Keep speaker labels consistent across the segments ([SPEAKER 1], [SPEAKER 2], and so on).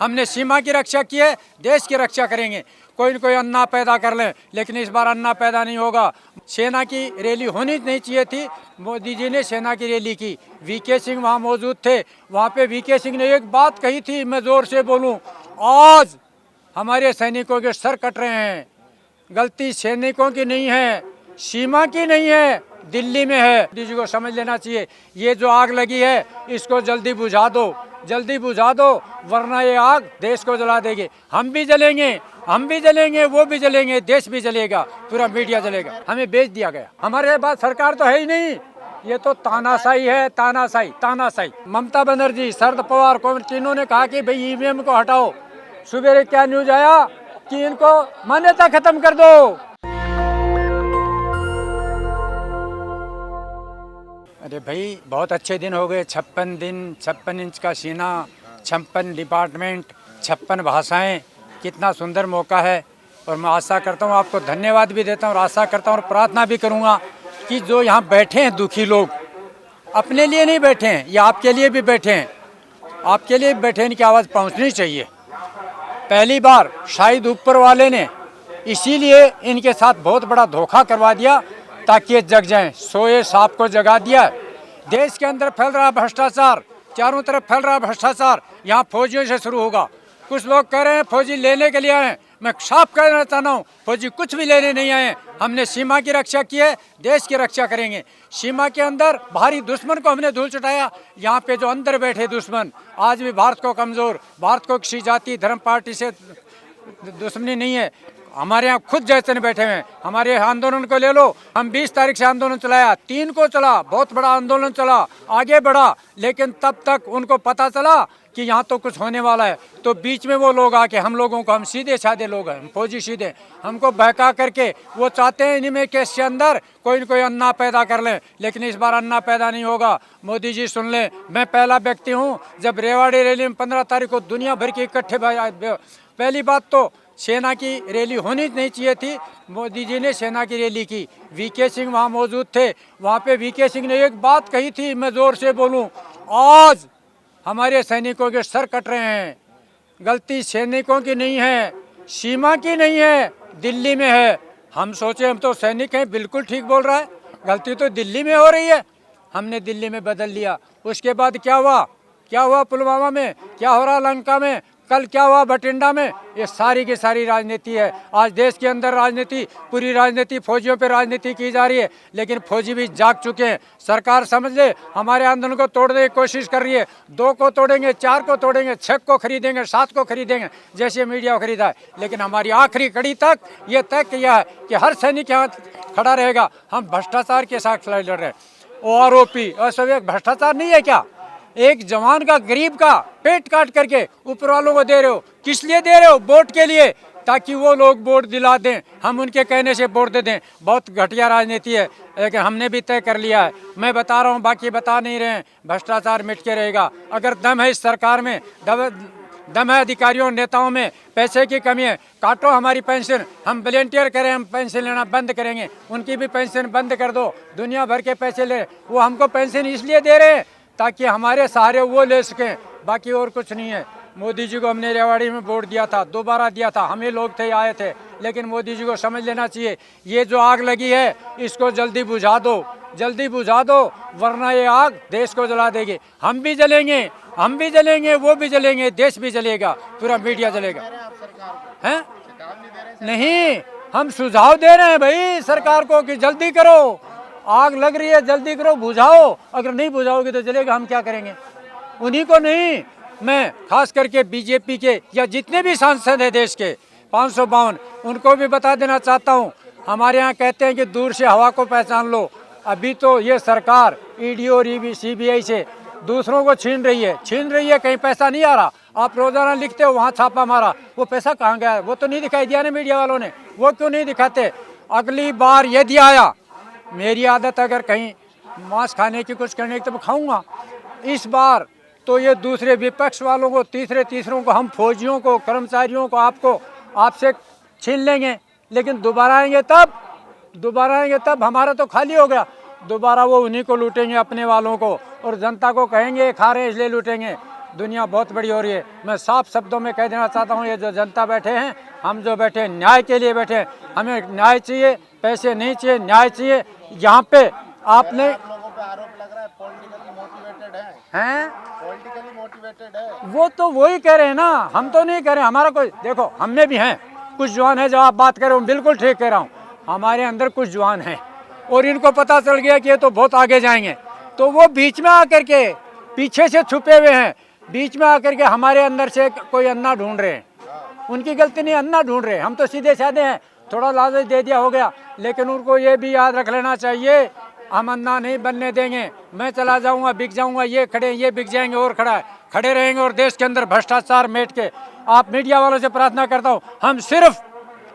[SPEAKER 1] हमने सीमा की रक्षा की है, देश की रक्षा करेंगे। कोई न कोई अन्ना पैदा कर लें, लेकिन इस बार अन्ना पैदा नहीं होगा। सेना की रैली होनी नहीं चाहिए थी, मोदी जी ने सेना की रैली की। वीके सिंह वहाँ मौजूद थे, वहाँ पे वीके सिंह ने एक बात कही थी, मैं जोर से बोलूँ, आज हमारे सैनिकों के सर कट रहे हैं। गलती सैनिकों की नहीं है, सीमा की नहीं है, दिल्ली में है। मोदी जी को समझ लेना चाहिए, ये जो आग लगी है इसको जल्दी बुझा दो, जल्दी बुझा दो, वरना ये आग देश को जला देगी। हम भी जलेंगे, हम भी जलेंगे, वो भी जलेंगे, देश भी जलेगा, पूरा मीडिया जलेगा। हमें बेच दिया गया, हमारे पास सरकार तो है ही नहीं। ये तो तानाशाही है, तानाशाही, तानाशाही। ममता बनर्जी, शरद पवार को तीनों ने कहा कि भाई ईवीएम को हटाओ। सुबह क्या न्यूज आया कि इनको मान्यता खत्म कर दो। अरे भाई बहुत अच्छे दिन हो गए, 56 दिन, 56 इंच का सीना, 56 डिपार्टमेंट, 56 भाषाएं, कितना सुंदर मौका है। और मैं आशा करता हूँ, आपको धन्यवाद भी देता हूँ और आशा करता हूँ और प्रार्थना भी करूँगा कि जो यहाँ बैठे हैं दुखी लोग, अपने लिए नहीं बैठे हैं, ये आपके लिए भी बैठे हैं, आपके लिए भी बैठे हैं, इनकी आवाज़ पहुँचनी चाहिए। पहली बार शायद ऊपर वाले ने इसीलिए इनके साथ बहुत बड़ा धोखा करवा दिया ताकि ये जग जाएं। सोए सांप को जगा दिया। देश के अंदर फैल रहा भ्रष्टाचार, चारों तरफ फैल रहा भ्रष्टाचार, यहाँ फौजियों से शुरू होगा। कुछ लोग कह रहे हैं फौजी लेने के लिए आए, मैं साफ कहना चाहता हूँ फौजी कुछ भी लेने नहीं आए। हमने सीमा की रक्षा की है, देश की रक्षा करेंगे। सीमा के अंदर भारी दुश्मन को हमने धूल चटाया। यहाँ पे जो अंदर बैठे दुश्मन आज भी भारत को कमज़ोर, भारत को किसी जाति धर्म पार्टी से दुश्मनी नहीं है। हमारे यहाँ खुद जैसे बैठे हुए हैं। हमारे आंदोलन को ले लो, हम 20 तारीख से आंदोलन चलाया, 3 को चला, बहुत बड़ा आंदोलन चला, आगे बढ़ा, लेकिन तब तक उनको पता चला कि यहाँ तो कुछ होने वाला है। तो बीच में वो लोग आके हम लोगों को, हम सीधे साधे लोग हैं, हम फौजी सीधे, हमको बहका करके वो चाहते हैं इन्हीं में केस के अंदर कोई न कोई अन्ना पैदा कर लें, लेकिन इस बार अन्ना पैदा नहीं होगा। मोदी जी सुन लें, मैं पहला व्यक्ति हूँ जब रेवाड़ी रैली में 15 तारीख को दुनिया भर के इकट्ठे। पहली बात तो सेना की रैली होनी नहीं चाहिए थी, मोदी जी ने सेना की रैली की। वीके सिंह वहाँ मौजूद थे, वहाँ पे वीके सिंह ने एक बात कही थी, मैं जोर से बोलूँ, आज हमारे सैनिकों के सर कट रहे हैं। गलती सैनिकों की नहीं है, सीमा की नहीं है, दिल्ली में है। हम सोचे हम तो सैनिक हैं, बिल्कुल ठीक बोल रहा है, गलती तो दिल्ली में हो रही है, हमने दिल्ली में बदल लिया। उसके बाद क्या हुआ, क्या हुआ पुलवामा में, क्या हो रहा लंका में, कल क्या हुआ बठिंडा में। ये सारी की सारी राजनीति है। आज देश के अंदर राजनीति, पूरी राजनीति फौजियों पे राजनीति की जा रही है, लेकिन फौजी भी जाग चुके हैं। सरकार समझ ले, हमारे आंदोलन को तोड़ने की कोशिश कर रही है। 2 को तोड़ेंगे, 4 को तोड़ेंगे, 6 को खरीदेंगे, 7 को खरीदेंगे, जैसे मीडिया को खरीदा है। लेकिन हमारी आखिरी कड़ी तक ये तय किया है कि हर सैनिक यहाँ खड़ा रहेगा। हम भ्रष्टाचार के साथ लड़ रहे हैं। आरोपी असभ्य भ्रष्टाचार नहीं है क्या? एक जवान का, गरीब का पेट काट करके ऊपर वालों को दे रहे हो, किस लिए दे रहे हो? वोट के लिए, ताकि वो लोग वोट दिला दें, हम उनके कहने से वोट दे दें। बहुत घटिया राजनीति है, लेकिन हमने भी तय कर लिया है। मैं बता रहा हूँ, बाकी बता नहीं रहे हैं, भ्रष्टाचार मिट के रहेगा। अगर दम है इस सरकार में, दम है अधिकारियों नेताओं में, पैसे की कमी है, काटो हमारी पेंशन, हम वॉलंटियर करें, हम पेंशन लेना बंद करेंगे, उनकी भी पेंशन बंद कर दो। दुनिया भर के पैसे ले, वो हमको पेंशन इसलिए दे रहे हैं ताकि हमारे सहारे वो ले सकें, बाकी और कुछ नहीं है। मोदी जी को हमने रेवाड़ी में वोट दिया था, दोबारा दिया था, हमें लोग थे आए थे, लेकिन मोदी जी को समझ लेना चाहिए, ये जो आग लगी है इसको जल्दी बुझा दो, जल्दी बुझा दो, वरना ये आग देश को जला देगी। हम भी जलेंगे, हम भी जलेंगे, वो भी जलेंगे, देश भी जलेगा, पूरा मीडिया जलेगा। हैं? नहीं, हम सुझाव दे रहे हैं भाई सरकार को कि जल्दी करो, आग लग रही है, जल्दी करो, बुझाओ। अगर नहीं बुझाओगे तो जलेगा, हम क्या करेंगे? उन्हीं को नहीं, मैं खास करके बीजेपी के या जितने भी सांसद हैं देश के 552, उनको भी बता देना चाहता हूँ। हमारे यहाँ कहते हैं कि दूर से हवा को पहचान लो। अभी तो ये सरकार ईडी और सीबीआई से दूसरों को छीन रही है, कहीं पैसा नहीं आ रहा। आप रोजाना लिखते हो वहाँ छापा मारा, वो पैसा कहाँ गया? वो तो नहीं दिखाई दिया ना मीडिया वालों ने, वो क्यों नहीं दिखाते? अगली बार यदि आया, मेरी आदत अगर कहीं मांस खाने की कुछ करने की तो मैं खाऊंगा। इस बार तो ये दूसरे विपक्ष वालों को, तीसरों को, हम फौजियों को, कर्मचारियों को, आपको, आपसे छीन लेंगे। लेकिन दोबारा आएंगे तब हमारा तो खाली हो गया। दोबारा वो उन्हीं को लूटेंगे, अपने वालों को, और जनता को कहेंगे खा रहे हैं इसलिए लूटेंगे। दुनिया बहुत बड़ी हो रही है। मैं साफ शब्दों में कह देना चाहता हूँ, ये जो जनता बैठे हैं, हम जो बैठे हैं न्याय के लिए बैठे हैं। हमें न्याय चाहिए, पैसे नहीं चाहिए, न्याय चाहिए। यहाँ पे आपने
[SPEAKER 2] लोगों पे आरोप लग रहा है पॉलिटिकली मोटिवेटेड है, पॉलिटिकली मोटिवेटेड है।
[SPEAKER 1] वो तो वही कह रहे हैं ना, हम तो नहीं कह रहे। हमारा कोई, देखो हम में भी हैं कुछ जवान है, जो आप बात कर रहे हो बिल्कुल ठीक कह रहा हूँ। हमारे अंदर कुछ जवान हैं और इनको पता चल गया कि ये तो बहुत आगे जाएंगे, तो वो बीच में आकर के पीछे से छुपे हुए हैं, बीच में आकर के हमारे अंदर से कोई अन्ना ढूंढ रहे हैं। उनकी गलती नहीं, अन्ना ढूंढ रहे हैं। हम तो सीधे साधे हैं, थोड़ा लालच दे दिया हो गया, लेकिन उनको ये भी याद रख लेना चाहिए, हम अन्ना नहीं बनने देंगे। मैं चला जाऊंगा, बिक जाऊंगा, ये खड़े ये बिक जाएंगे और खड़े रहेंगे, और देश के अंदर भ्रष्टाचार मेट के। आप मीडिया वालों से प्रार्थना करता हूँ, हम सिर्फ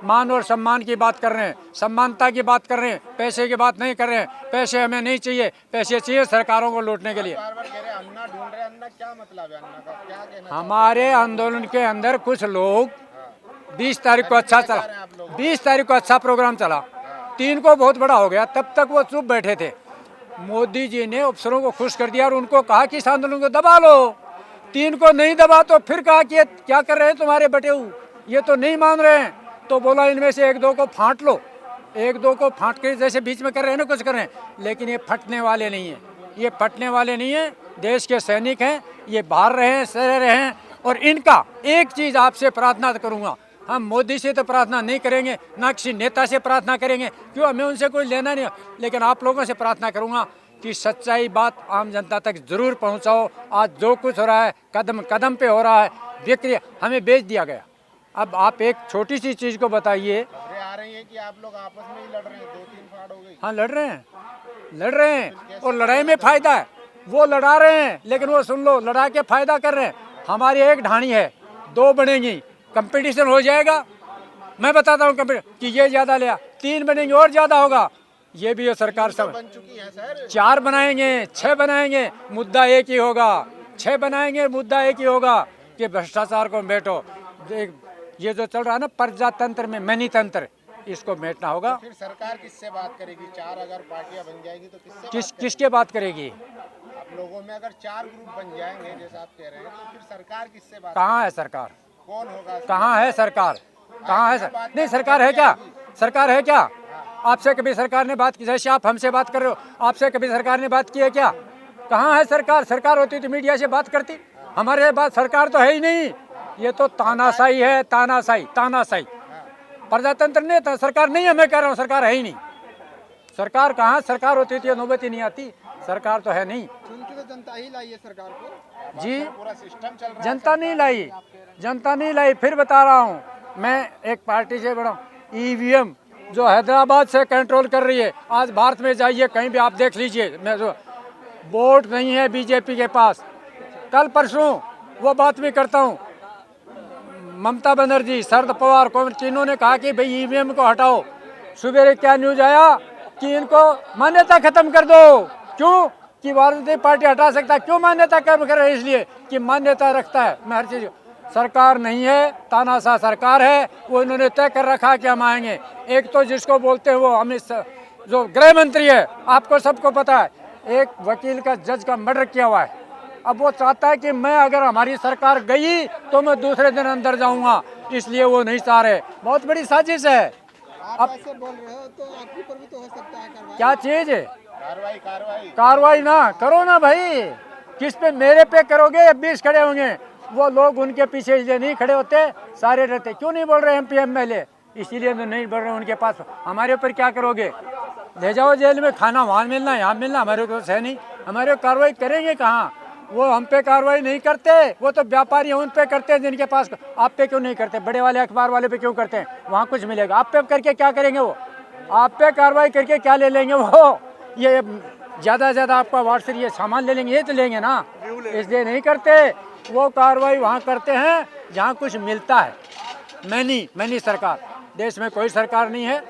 [SPEAKER 1] मान और सम्मान की बात कर रहे हैं, समानता की बात कर रहे हैं, पैसे की बात नहीं कर रहे हैं। पैसे हमें नहीं चाहिए, पैसे चाहिए सरकारों को लूटने के लिए।
[SPEAKER 2] बार-बार कह रहे हैं अन्ना ढूंढ रहे हैं, अन्ना क्या मतलब है, अन्ना का क्या कहना?
[SPEAKER 1] हमारे आंदोलन के अंदर कुछ लोग 20 तारीख को अच्छा चला, 20 तारीख को अच्छा प्रोग्राम चला, 3 को बहुत बड़ा हो गया, तब तक वो चुप बैठे थे। मोदी जी ने अफसरों को खुश कर दिया और उनको कहा कि इस आंदोलन को दबा लो। 3 को नहीं दबा तो फिर कहा कि ये क्या कर रहे हैं तुम्हारे बटेऊ, ये तो नहीं मान रहे हैं। तो बोला इनमें से 1-2 को फाँट लो, 1-2 को फाँट के जैसे बीच में कर रहे हैं ना, कुछ कर रहे हैं, लेकिन ये फटने वाले नहीं है, ये फटने वाले नहीं है। देश के सैनिक हैं, ये बाहर रहे हैं, सह रहे हैं। और इनका एक चीज़ आपसे प्रार्थना करूँगा, हम मोदी से तो प्रार्थना नहीं करेंगे, ना किसी नेता से प्रार्थना करेंगे, क्यों, हमें उनसे कोई लेना नहीं, लेकिन आप लोगों से प्रार्थना करूँगा कि सच्चाई बात आम जनता तक जरूर पहुँचाओ। आज जो कुछ हो रहा है, कदम कदम पे हो रहा है, बिक्री हमें बेच दिया गया। अब आप एक छोटी सी चीज़ को बताइए।
[SPEAKER 2] खबरें आ रही हैं कि आप लोग आपस में ही लड़ रहे हैं, 2-3 फाड़ हो गई।
[SPEAKER 1] हाँ लड़ रहे हैं और लड़ाई में फायदा है, वो लड़ा रहे हैं, लेकिन वो सुन लो, लड़ा के फायदा कर रहे हैं। हमारी एक ढाणी है, 2 बनेंगी, कंपटीशन हो जाएगा। मैं बताता हूँ कि ये ज़्यादा लिया, 3 बनेंगे और ज़्यादा होगा। ये भी है सरकार सब
[SPEAKER 2] बन चुकी है सर,
[SPEAKER 1] 4 बनाएंगे, 6 बनाएंगे, मुद्दा एक ही होगा। 6 बनाएंगे, मुद्दा एक ही होगा कि भ्रष्टाचार को मेटो। ये जो चल रहा है ना प्रजातंत्र में मैनी तंत्र, इसको मेटना होगा।
[SPEAKER 2] फिर सरकार किससे बात करेगी? 4 अगर पार्टियां बन जाएगी तो
[SPEAKER 1] किसके बात करेगी?
[SPEAKER 2] आप लोगों में अगर 4 ग्रुप बन जाएंगे जैसा आप कह रहे हैं, तो फिर सरकार किससे बात?
[SPEAKER 1] कहाँ है सरकार?
[SPEAKER 2] कौन होगा?
[SPEAKER 1] कहाँ है सरकार? कहाँ है नहीं, सरकार है क्या? सरकार है क्या? आपसे कभी सरकार ने बात की? जैसे आप हमसे बात कर रहे हो, आपसे कभी सरकार ने बात की है क्या? कहाँ है सरकार? सरकार होती तो मीडिया से बात करती, हमारे बात सरकार तो है ही नहीं। ये तो तानाशाही है, तानाशाही। प्रजातंत्र नहीं था, सरकार नहीं है, मैं कह रहा हूँ सरकार है ही नहीं। सरकार कहाँ? सरकार होती थी नौबत ही नहीं आती, सरकार तो है नहीं।
[SPEAKER 2] चुनकर तो जनता ही लाई है सरकार को
[SPEAKER 1] जी,
[SPEAKER 2] पूरा सिस्टम चल रहा है,
[SPEAKER 1] जनता नहीं लाई, जनता नहीं लाई। फिर बता रहा हूँ, मैं एक पार्टी से बड़ा, ईवीएम जो हैदराबाद से कंट्रोल कर रही है, आज भारत में जाइए कहीं भी आप देख लीजिए, मैं जो वोट नहीं है बीजेपी के पास। कल परसों वो बात भी करता हूँ, ममता बनर्जी, शरद पवार को, तीनों ने कहा कि भाई ईवीएम को हटाओ। सवेरे क्या न्यूज आया कि इनको मान्यता खत्म कर दो। क्यों? कि भारतीय पार्टी हटा सकता है। क्यों मान्यता कम कर रहे हैं? इसलिए कि मान्यता रखता है मैं हर चीज। सरकार नहीं है, तानाशाह सरकार है, वो इन्होंने तय कर रखा कि हम आएंगे। एक तो जिसको बोलते हैं वो अमित जो गृह मंत्री है, आपको सबको पता है, एक वकील का, जज का मर्डर किया हुआ है। अब वो चाहता है कि मैं, अगर हमारी सरकार गई तो मैं दूसरे दिन अंदर जाऊंगा, इसलिए वो नहीं चाह रहे। बहुत बड़ी साजिश है।
[SPEAKER 2] आप ऐसे बोल रहे हो तो आपके ऊपर भी तो हो सकता है कार्रवाई।
[SPEAKER 1] क्या चीज है?
[SPEAKER 2] कार्रवाई
[SPEAKER 1] ना करो ना भाई, किस पे? मेरे पे करोगे या 20 खड़े होंगे? वो लोग उनके पीछे इसलिए नहीं खड़े होते, सारे रहते। क्यों नहीं बोल रहे MP MLA? इसीलिए तो नहीं बोल रहे उनके पास। हमारे ऊपर क्या करोगे? ले जाओ जेल में, खाना वहाँ मिलना, यहाँ मिलना, हमारे को है नहीं। हमारे कार्रवाई करेंगे कहाँ? वो हम पे कार्रवाई नहीं करते, वो तो व्यापारी उन पे करते हैं जिनके पास। आप पे क्यों नहीं करते? बड़े वाले अखबार वाले पे क्यों करते हैं? वहाँ कुछ मिलेगा। आप पे करके क्या करेंगे वो? आप पे कार्रवाई करके क्या ले लेंगे वो? ये ज़्यादा से ज़्यादा आपका व्हाट्सएप ये सामान ले लेंगे, ये तो लेंगे ना, इसलिए नहीं करते। वो कार्रवाई वहाँ करते हैं जहाँ कुछ मिलता है। मैनी सरकार, देश में कोई सरकार नहीं है,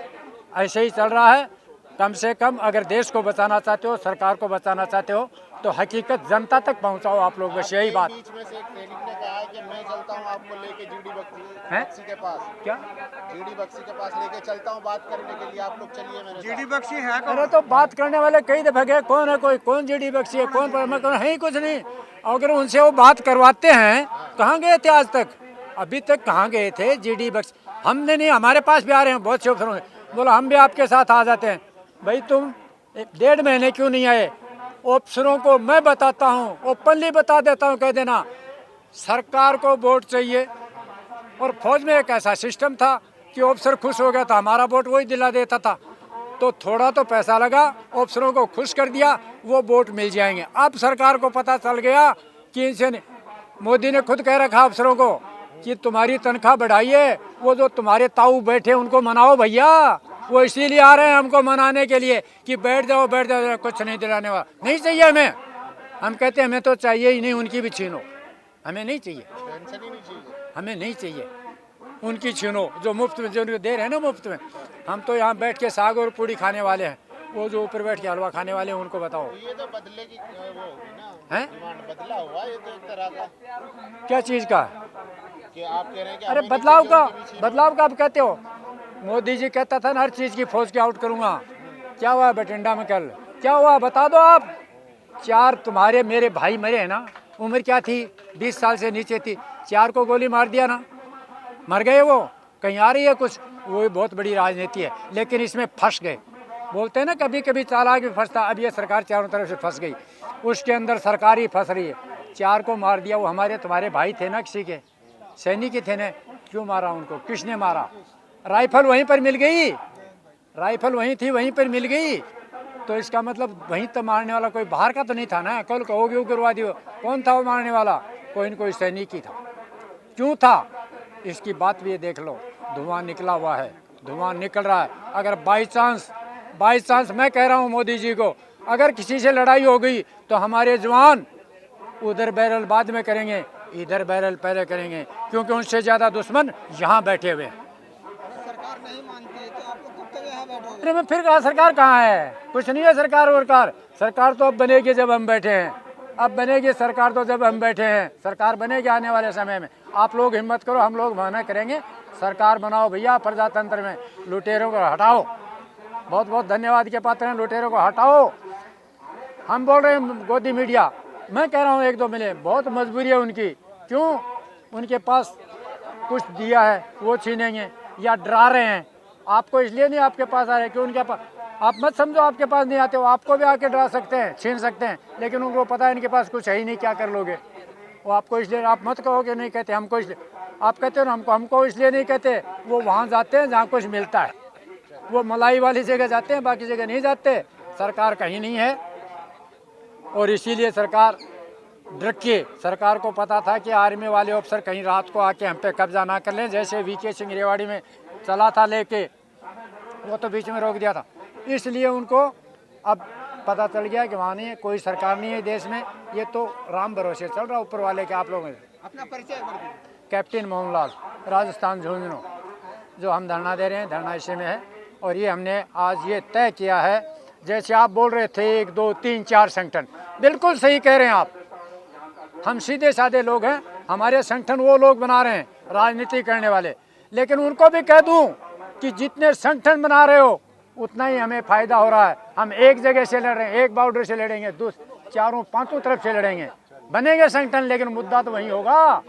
[SPEAKER 1] ऐसे ही चल रहा है। कम से कम अगर देश को बचाना चाहते हो, सरकार को बचाना चाहते हो, तो हकीकत जनता तक पहुंचाओ आप लोग। बस यही बात।
[SPEAKER 2] बीच में से एक सैनिक ने कहा है कि मैं चलता हूँ आपको लेके जीडी
[SPEAKER 1] हैं?
[SPEAKER 2] बक्सी के पास,
[SPEAKER 1] क्या
[SPEAKER 2] जीडी बक्सी के पास लेके चलता हूँ बात करने के लिए, आप लोग चलिए मेरे साथ।
[SPEAKER 3] जीडी बख्शी है कौन?
[SPEAKER 1] अरे तो बात करने वाले कई दफे गए, कौन है कोई, कौन जीडी बख्शी है, कौन मैं कहूँ है ही कुछ नहीं। अगर उनसे वो बात करवाते हैं, कहाँ गए थे आज तक, अभी तक कहाँ गए थे जीडी बख्शी? हमने नहीं, हमारे पास भी आ रहे हैं बहुत से अफसरों, बोला हम भी आपके साथ आ जाते हैं। भाई तुम 1.5 महीने क्यों नहीं आए? अफसरों को मैं बताता हूँ, ओपनली बता देता हूँ, कह देना सरकार को वोट चाहिए। और फौज में एक ऐसा सिस्टम था कि अफसर खुश हो गया था, हमारा वोट वही दिला देता था। तो थोड़ा तो पैसा लगा, अफसरों को खुश कर दिया, वो वोट मिल जाएंगे। अब सरकार को पता चल गया कि इनसे मोदी ने खुद कह रखा अफसरों को कि तुम्हारी तनख्वाह बढ़ाइए, वो जो तुम्हारे ताऊ बैठे उनको मनाओ भैया, वो इसीलिए आ रहे हैं हमको मनाने के लिए कि बैठ जाओ बैठ जाओ, कुछ नहीं दिलाने वाला नहीं चाहिए हमें। हम कहते हैं हमें तो चाहिए ही नहीं, उनकी भी छीनो, हमें नहीं चाहिए,
[SPEAKER 2] पेंशन ही नहीं चाहिए।
[SPEAKER 1] हमें नहीं चाहिए, उनकी छीनो जो मुफ्त में जो दे रहे हैं ना मुफ्त में। हम तो यहाँ बैठ के साग और पूड़ी खाने वाले हैं, वो जो ऊपर बैठ के हलवा खाने वाले हैं उनको बताओ।
[SPEAKER 2] तो ये तो बदले की वो होगी ना,
[SPEAKER 1] हैं?
[SPEAKER 2] डिमांड बदला हुआ ये तो एक तरह का,
[SPEAKER 1] क्या चीज़ का?
[SPEAKER 2] कि आप कह रहे हैं कि
[SPEAKER 1] अरे
[SPEAKER 2] हमें नहीं
[SPEAKER 1] बदलाव
[SPEAKER 2] चाहिए,
[SPEAKER 1] का,
[SPEAKER 2] उनकी भी छीनो।
[SPEAKER 1] बदलाव का आप कहते हो। मोदी जी कहता था ना हर चीज़ की फौज के आउट करूँगा, क्या हुआ बठिंडा में कल, क्या हुआ बता दो आप। 4 तुम्हारे मेरे भाई मरे हैं ना, उम्र क्या थी, 20 साल से नीचे थी, 4 को गोली मार दिया ना, मर गए वो, कहीं आ रही है कुछ, वो भी बहुत बड़ी राजनीति है। लेकिन इसमें फंस गए, बोलते हैं ना कभी कभी चालाक भी फंसता, अब ये सरकार चारों तरफ से फंस गई, उसके अंदर सरकार ही फंस रही है। 4 को मार दिया, वो हमारे तुम्हारे भाई थे ना, किसी के सैनिक थे ना, क्यों मारा उनको, किसने मारा? राइफल वहीं पर मिल गई, राइफल वहीं थी, वहीं पर मिल गई, तो इसका मतलब वहीं तो मारने वाला कोई बाहर का तो नहीं था ना। कल कहोगे उग्रवादी हो, कौन था वो मारने वाला? कोई न कोई सैनिक ही था। क्यों था? इसकी बात भी ये देख लो, धुआं निकला हुआ है, धुआं निकल रहा है। अगर बाई चांस मैं कह रहा हूँ मोदी जी को, अगर किसी से लड़ाई हो गई तो हमारे जवान उधर बैरल बाद में करेंगे, इधर बैरल पहले करेंगे, क्योंकि उनसे ज़्यादा दुश्मन यहाँ बैठे हुए हैं।
[SPEAKER 3] सरकार नहीं मानती है तो आप लोग कब तक यहाँ बैठोगे?
[SPEAKER 1] अरे मैं फिर कहा सरकार कहाँ है? कुछ नहीं है सरकार सरकार तो अब बनेगी जब हम बैठे हैं, अब बनेगी सरकार तो जब हम बैठे हैं, सरकार बनेगी आने वाले समय में। आप लोग हिम्मत करो, हम लोग मेहनत करेंगे, सरकार बनाओ भैया। प्रजातंत्र में लुटेरों को हटाओ, बहुत बहुत धन्यवाद के पात्र हैं, लुटेरों को हटाओ। हम बोल रहे हैं गोदी मीडिया, मैं कह रहा हूँ 1-2 मिले, बहुत मजबूरी है उनकी। क्यों? उनके पास कुछ दिया है वो छीनेंगे या डरा रहे हैं आपको, इसलिए नहीं आपके पास आ रहे कि उनके पास, आप मत समझो आपके पास नहीं आते, वो आपको भी आके डरा सकते हैं, छीन सकते हैं, लेकिन उनको पता है इनके पास कुछ है ही नहीं, क्या कर लोगे वो आपको। इसलिए आप मत कहो कि नहीं कहते हमको, इसलिए आप कहते हो ना हमको इसलिए नहीं कहते, वो वहाँ जाते हैं जहाँ कुछ मिलता है, वो मलाई वाली जगह जाते हैं, बाकी जगह नहीं जाते। सरकार कहीं नहीं है, और इसीलिए सरकार डर के, सरकार को पता था कि आर्मी वाले अफसर कहीं रात को आके हम पे कब्जा ना कर लें, जैसे वीके सिंह रेवाड़ी में चला था लेके, वो तो बीच में रोक दिया था। इसलिए उनको अब पता चल गया कि वहाँ नहीं है, कोई सरकार नहीं है देश में, ये तो राम भरोसे चल रहा ऊपर वाले के। आप लोगों ने
[SPEAKER 3] अपना परिचय कर दीजिए।
[SPEAKER 1] कैप्टन मोहनलाल, राजस्थान झुंझुनू, जो हम धरना दे रहे हैं, धरना इसी में है। और ये हमने आज ये तय किया है, जैसे आप बोल रहे थे 1, 2, 3, 4 संगठन, बिल्कुल सही कह रहे हैं आप। हम सीधे साधे लोग हैं, हमारे संगठन वो लोग बना रहे हैं राजनीति करने वाले, लेकिन उनको भी कह दूं कि जितने संगठन बना रहे हो उतना ही हमें फायदा हो रहा है। हम एक जगह से लड़ रहे हैं, एक बाउंड्री से लड़ेंगे, 4-5 तरफ से लड़ेंगे, बनेंगे संगठन, लेकिन मुद्दा तो वही होगा,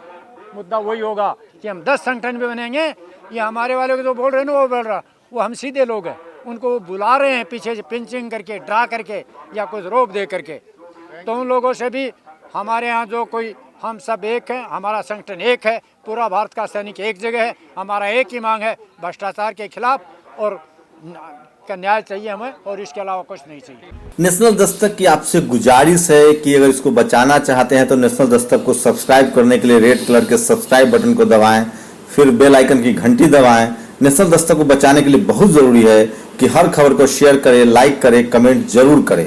[SPEAKER 1] मुद्दा वही होगा कि हम 10 संगठन भी बनेंगे। ये हमारे वाले को जो बोल रहे हैं ना, वो बोल रहा, वो हम सीधे लोग हैं, उनको वो बुला रहे हैं पीछे से पिंचिंग करके, ड्रा करके या कुछ रोप दे करके। तो उन लोगों से भी हमारे यहाँ जो कोई, हम सब एक हैं, हमारा संगठन एक है, पूरा भारत का सैनिक एक जगह है, हमारा एक ही मांग है भ्रष्टाचार के खिलाफ और का न्याय चाहिए हमें, और इसके अलावा कुछ नहीं चाहिए।
[SPEAKER 4] नेशनल दस्तक की आपसे गुजारिश है कि अगर इसको बचाना चाहते हैं तो नेशनल दस्तक को सब्सक्राइब करने के लिए रेड कलर के सब्सक्राइब बटन को दबाएं, फिर बेल आइकन की घंटी दबाएं। नेशनल दस्तक को बचाने के लिए बहुत जरूरी है कि हर खबर को शेयर करें, लाइक करें, कमेंट जरूर करें।